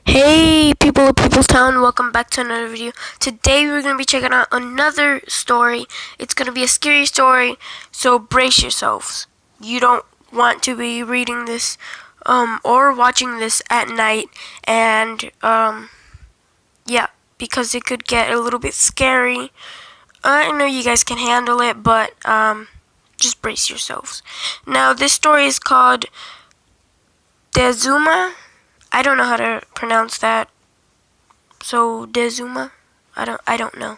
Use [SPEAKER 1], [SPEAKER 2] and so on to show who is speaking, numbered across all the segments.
[SPEAKER 1] Hey people of People's Town, welcome back to another video. Today we're going to be checking out another story. It's going to be a scary story, so brace yourselves. You don't want to be reading this or watching this at night, and yeah, because it could get a little bit scary. I know you guys can handle it, but just brace yourselves. Now this story is called Dzuma. I don't know how to pronounce that. So Dzuma, I don't know.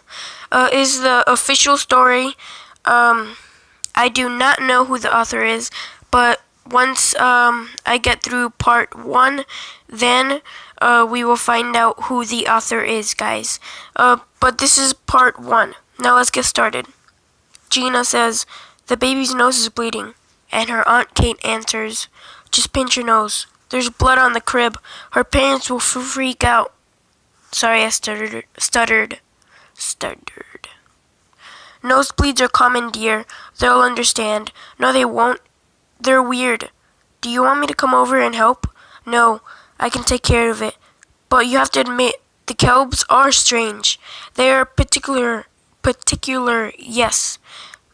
[SPEAKER 1] Is the official story. I do not know who the author is, but once I get through part 1, then we will find out who the author is, guys. But this is part 1. Now let's get started. Gina says, "The baby's nose is bleeding," and her Aunt Kate answers, "Just pinch your nose. There's blood on the crib. Her parents will freak out." Sorry, I stuttered. "Nosebleeds are common, dear. They'll understand." "No, they won't. They're weird. Do you want me to come over and help?" "No, I can take care of it. But you have to admit, the Kelbs are strange. They are particular, yes.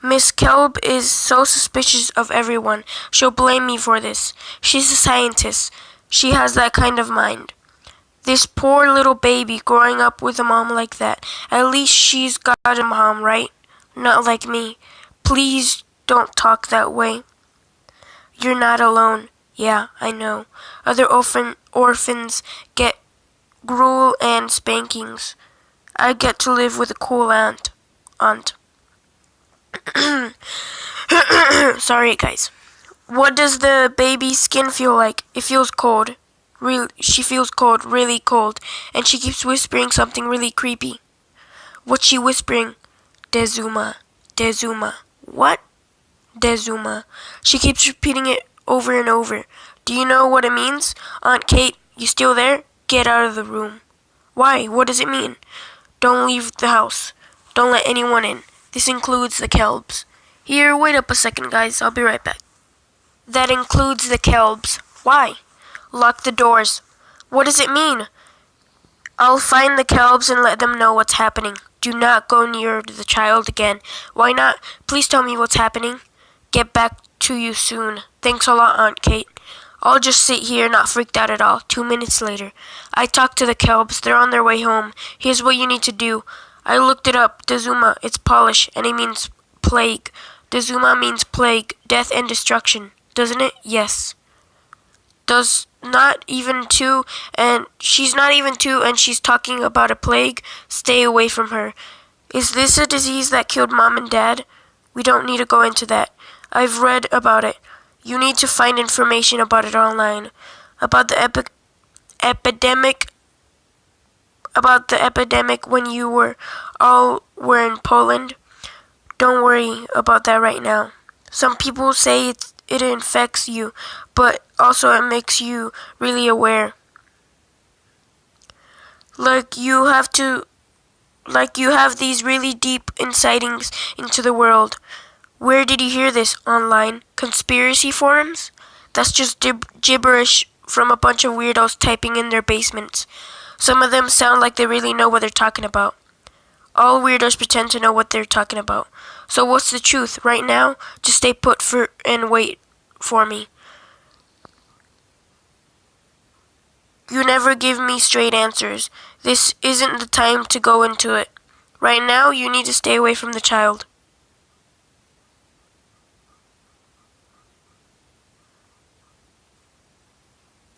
[SPEAKER 1] Miss Kelb is so suspicious of everyone. She'll blame me for this. She's a scientist. She has that kind of mind. This poor little baby growing up with a mom like that. At least she's got a mom, right? Not like me. Please don't talk that way. You're not alone." "Yeah, I know. Other orphans get gruel and spankings. I get to live with a cool aunt. Sorry, guys. What does the baby's skin feel like?" "It feels cold. She feels cold, really cold, and she keeps whispering something really creepy." "What's she whispering?" Dzuma. Dzuma. "What?" Dzuma. She keeps repeating it over and over. "Do you know what it means? Aunt Kate, you still there? Get out of the room." "Why? What does it mean?" "Don't leave the house. Don't let anyone in. This includes the Kelbs." "Here, wait up a second, guys. I'll be right back." "That includes the Kelbs. Why?" "Lock the doors." "What does it mean?" "I'll find the Kelbs and let them know what's happening. Do not go near the child again." "Why not? Please tell me what's happening." "Get back to you soon. Thanks a lot, Aunt Kate." I'll just sit here, not freaked out at all. 2 minutes later. "I talked to the Kelbs. They're on their way home. Here's what you need to do. I looked it up. Dzuma, it's Polish, and it means plague. Dzuma means plague, death, and destruction. Doesn't it?" "Yes." "Does not even 2, and she's not even 2, and she's talking about a plague? Stay away from her. Is this a disease that killed Mom and Dad?" "We don't need to go into that. I've read about it. You need to find information about it online. About the epidemic when you were in Poland. Don't worry about that right now. Some people say it infects you, but also it makes you really aware. Like you have these really deep insightings into the world." "Where did you hear this? Online? Conspiracy forums? That's just gibberish from a bunch of weirdos typing in their basements. Some of them sound like they really know what they're talking about. All weirdos pretend to know what they're talking about. So what's the truth? Right now, just stay put and wait for me. You never give me straight answers. This isn't the time to go into it. Right now, you need to stay away from the child."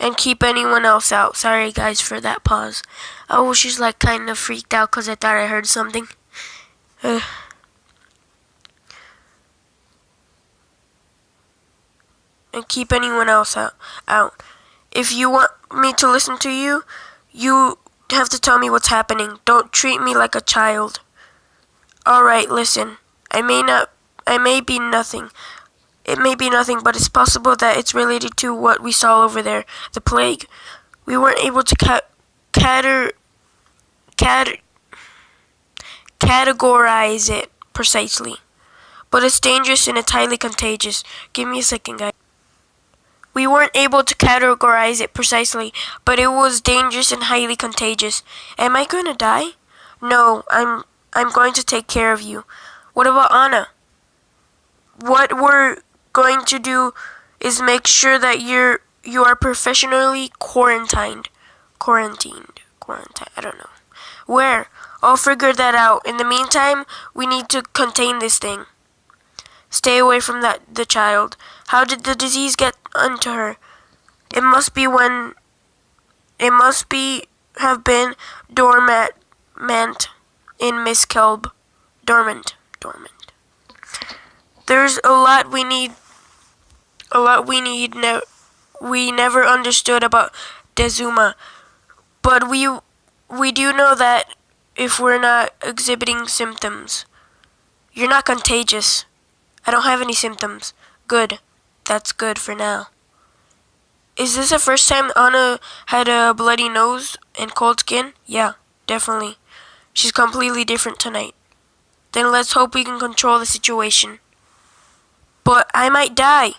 [SPEAKER 1] "And keep anyone else out." Sorry, guys, for that pause. Oh, she's like kind of freaked out because I thought I heard something. "And keep anyone else out. If you want me to listen to you, you have to tell me what's happening. Don't treat me like a child." "All right, listen. It may be nothing, but it's possible that it's related to what we saw over there, the plague. We weren't able to categorize it precisely, but it's dangerous and it's highly contagious. Give me a second, guys." We weren't able to categorize it precisely, but it was dangerous and highly contagious. Am I going to die? No, I'm going to take care of you. What about Anna? What we're going to do is make sure that you are professionally quarantined. Quarantined. I don't know. Where? I'll figure that out. In the meantime, we need to contain this thing. Stay away from the child. How did the disease get onto her? It must have been dormant in Miss Kelb. Dormant. There's a lot we never understood about Dzuma, but we do know that if we're not exhibiting symptoms. You're not contagious. I don't have any symptoms. Good. That's good for now. Is this the first time Anna had a bloody nose and cold skin? Yeah, definitely. She's completely different tonight. Then let's hope we can control the situation. But I might die.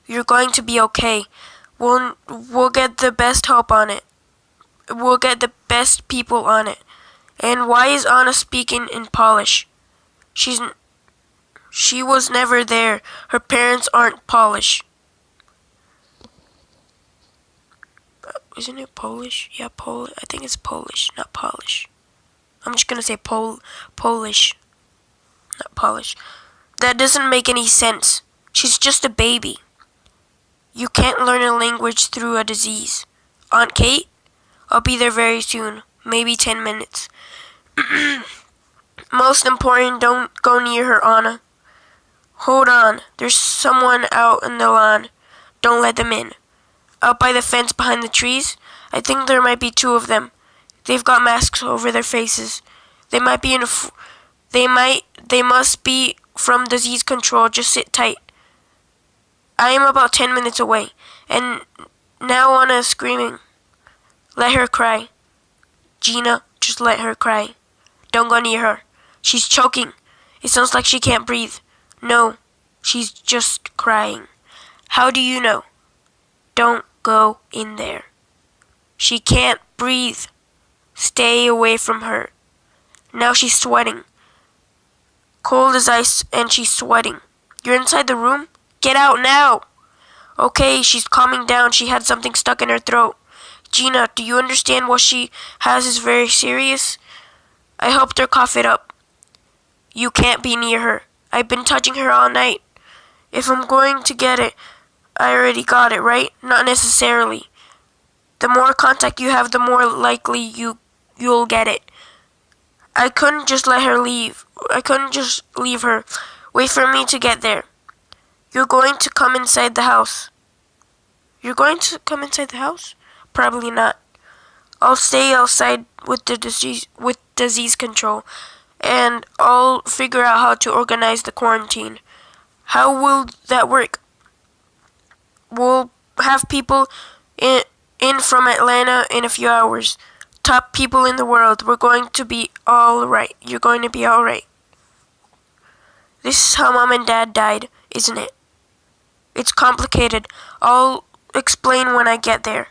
[SPEAKER 1] You're going to be okay. We'll get the best help on it. We'll get the best people on it. And why is Anna speaking in Polish? She was never there. Her parents aren't Polish. Isn't it Polish? Yeah, I think it's Polish, not Polish. I'm just gonna say Polish, not Polish. That doesn't make any sense. She's just a baby. You can't learn a language through a disease. Aunt Kate? I'll be there very soon. Maybe 10 minutes. Most important, don't go near her, Anna. Hold on. There's someone out in the lawn. Don't let them in. Out by the fence behind the trees? I think there might be 2 of them. They've got masks over their faces. They must be from disease control. Just sit tight. I am about 10 minutes away. And now Anna is screaming. Let her cry. Gina, just let her cry. Don't go near her. She's choking. It sounds like she can't breathe. No, she's just crying. How do you know? Don't go in there. She can't breathe. Stay away from her. Now she's sweating. Cold as ice, and she's sweating. You're inside the room? Get out now! Okay, she's calming down. She had something stuck in her throat. Gina, do you understand what she has is very serious? I helped her cough it up. You can't be near her. I've been touching her all night. If I'm going to get it, I already got it, right? Not necessarily. The more contact you have, the more likely you'll get it. I couldn't just let her leave. I couldn't just leave her. Wait for me to get there. You're going to come inside the house. You're going to come inside the house? Probably not. I'll stay outside with disease control, and I'll figure out how to organize the quarantine. How will that work? We'll have people in from Atlanta in a few hours. Top people in the world. We're going to be all right. You're going to be all right. This is how Mom and Dad died, isn't it? It's complicated. I'll explain when I get there.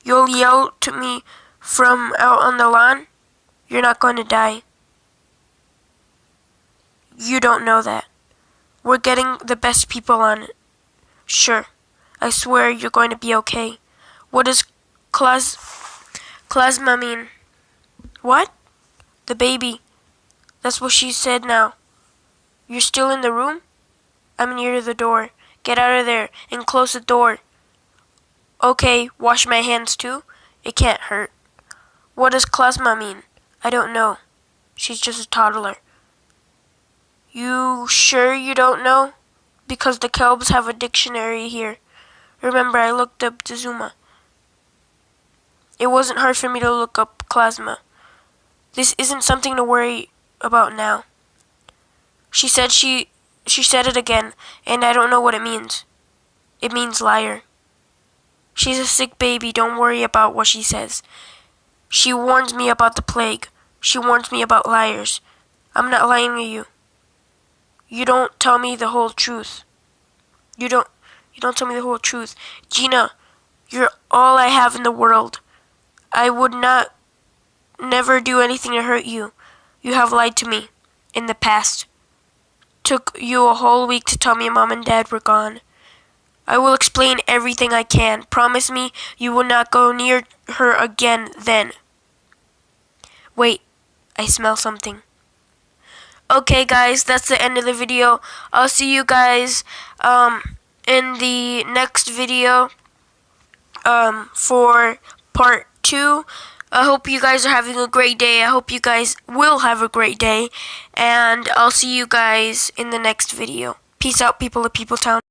[SPEAKER 1] You'll yell to me from out on the lawn? You're not going to die. You don't know that. We're getting the best people on it. Sure. I swear you're going to be okay. What does Klasma mean? What? The baby. That's what she said now. You're still in the room? I'm near the door. Get out of there and close the door. Okay, wash my hands too? It can't hurt. What does Klasma mean? I don't know. She's just a toddler. You sure you don't know? Because the Kelbs have a dictionary here. Remember, I looked up Dzuma. It wasn't hard for me to look up Klasma. This isn't something to worry about now. She said it again, and I don't know what it means. It means liar. She's a sick baby. Don't worry about what she says. She warns me about the plague. She warns me about liars. I'm not lying to you. You don't tell me the whole truth. You You don't tell me the whole truth. Gina, you're all I have in the world. I would not never do anything to hurt you. You have lied to me in the past. Took you a whole week to tell me Mom and Dad were gone. I will explain everything I can. Promise me you will not go near her again then. Wait, I smell something. Okay guys, that's the end of the video. I'll see you guys in the next video for part 2. I hope you guys are having a great day. I hope you guys will have a great day. And I'll see you guys in the next video. Peace out, people of People Town.